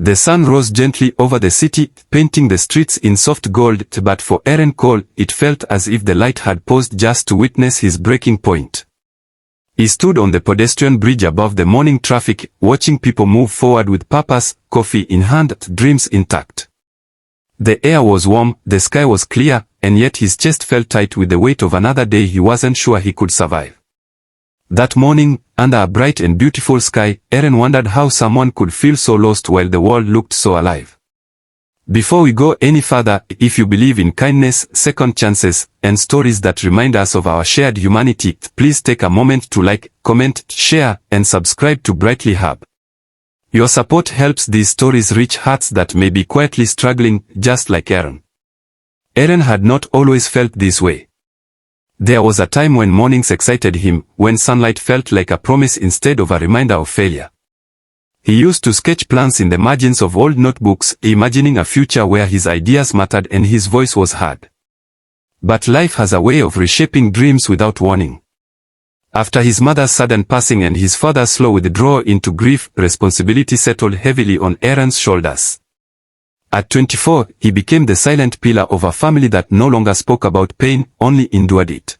The sun rose gently over the city, painting the streets in soft gold, but for Aaren Cole, it felt as if the light had paused just to witness his breaking point. He stood on the pedestrian bridge above the morning traffic, watching people move forward with purpose, coffee in hand, dreams intact. The air was warm, the sky was clear, and yet his chest felt tight with the weight of another day he wasn't sure he could survive. That morning, under a bright and beautiful sky, Aaren wondered how someone could feel so lost while the world looked so alive. Before we go any further, if you believe in kindness, second chances, and stories that remind us of our shared humanity, please take a moment to like, comment, share, and subscribe to BrightlyHub. Your support helps these stories reach hearts that may be quietly struggling, just like Aaren. Aaren had not always felt this way. There was a time when mornings excited him, when sunlight felt like a promise instead of a reminder of failure. He used to sketch plans in the margins of old notebooks, imagining a future where his ideas mattered and his voice was heard. But life has a way of reshaping dreams without warning. After his mother's sudden passing and his father's slow withdrawal into grief, responsibility settled heavily on Aaron's shoulders. At 24, he became the silent pillar of a family that no longer spoke about pain, only endured it.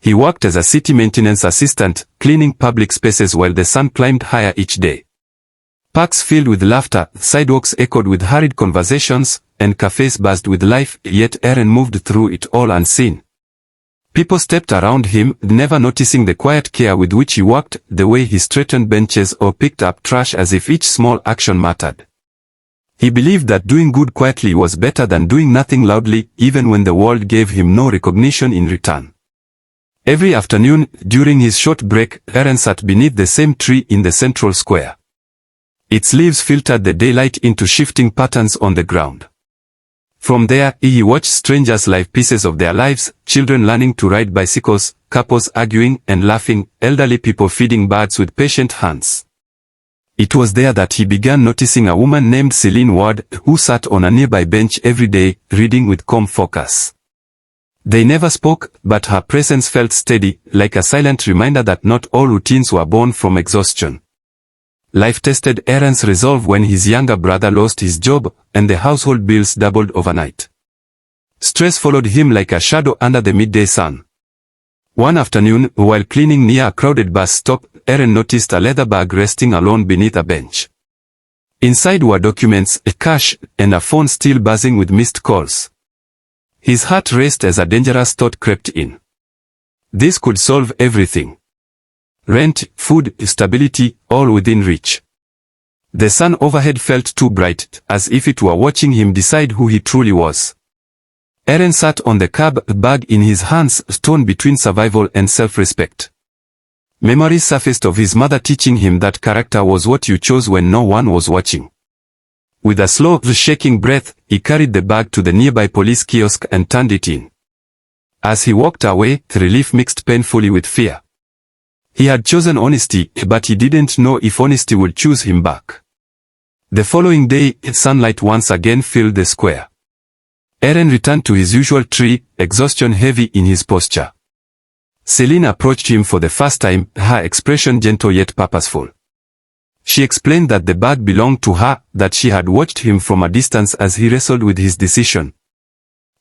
He worked as a city maintenance assistant, cleaning public spaces while the sun climbed higher each day. Parks filled with laughter, sidewalks echoed with hurried conversations, and cafes buzzed with life, yet Aaren moved through it all unseen. People stepped around him, never noticing the quiet care with which he worked, the way he straightened benches or picked up trash as if each small action mattered. He believed that doing good quietly was better than doing nothing loudly, even when the world gave him no recognition in return. Every afternoon, during his short break, Aaren sat beneath the same tree in the central square. Its leaves filtered the daylight into shifting patterns on the ground. From there, he watched strangers live pieces of their lives, children learning to ride bicycles, couples arguing and laughing, elderly people feeding birds with patient hands. It was there that he began noticing a woman named Celine Ward, who sat on a nearby bench every day, reading with calm focus. They never spoke, but her presence felt steady, like a silent reminder that not all routines were born from exhaustion. Life tested Aaron's resolve when his younger brother lost his job, and the household bills doubled overnight. Stress followed him like a shadow under the midday sun. One afternoon, while cleaning near a crowded bus stop, Aaren noticed a leather bag resting alone beneath a bench. Inside were documents, cash, and a phone still buzzing with missed calls. His heart raced as a dangerous thought crept in. This could solve everything. Rent, food, stability, all within reach. The sun overhead felt too bright, as if it were watching him decide who he truly was. Aaren sat on the curb, bag in his hands, torn between survival and self-respect. Memories surfaced of his mother teaching him that character was what you chose when no one was watching. With a slow, shaking breath, he carried the bag to the nearby police kiosk and turned it in. As he walked away, relief mixed painfully with fear. He had chosen honesty, but he didn't know if honesty would choose him back. The following day, sunlight once again filled the square. Aaren returned to his usual tree, exhaustion heavy in his posture. Celine approached him for the first time, her expression gentle yet purposeful. She explained that the bag belonged to her, that she had watched him from a distance as he wrestled with his decision.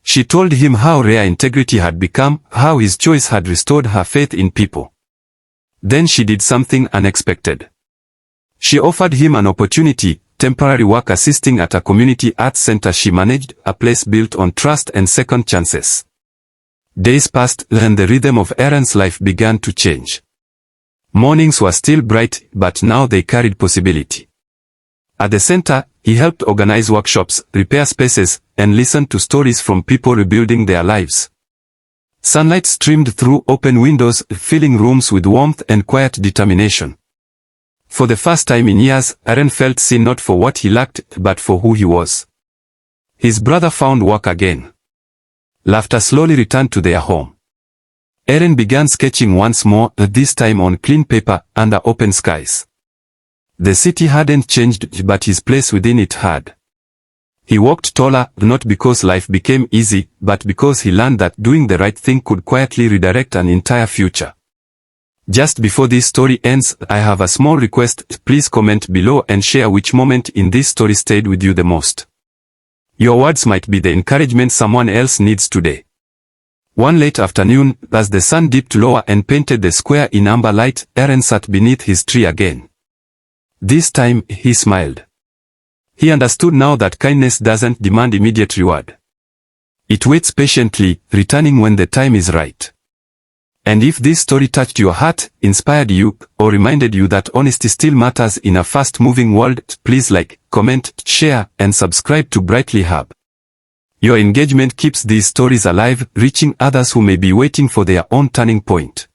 She told him how rare integrity had become, how his choice had restored her faith in people. Then she did something unexpected. She offered him an opportunity, temporary work assisting at a community arts center she managed, a place built on trust and second chances. Days passed, and the rhythm of Aaron's life began to change. Mornings were still bright, but now they carried possibility. At the center, he helped organize workshops, repair spaces, and listen to stories from people rebuilding their lives. Sunlight streamed through open windows, filling rooms with warmth and quiet determination. For the first time in years, Aaren felt seen not for what he lacked, but for who he was. His brother found work again. Laughter slowly returned to their home. Aaren began sketching once more, this time on clean paper, under open skies. The city hadn't changed, but his place within it had. He walked taller, not because life became easy, but because he learned that doing the right thing could quietly redirect an entire future. Just before this story ends, I have a small request. Please comment below and share which moment in this story stayed with you the most. Your words might be the encouragement someone else needs today. One late afternoon, as the sun dipped lower and painted the square in amber light, Aaren sat beneath his tree again. This time, he smiled. He understood now that kindness doesn't demand immediate reward. It waits patiently, returning when the time is right. And if this story touched your heart, inspired you, or reminded you that honesty still matters in a fast-moving world, please like, comment, share, and subscribe to BrightlyHub. Your engagement keeps these stories alive, reaching others who may be waiting for their own turning point.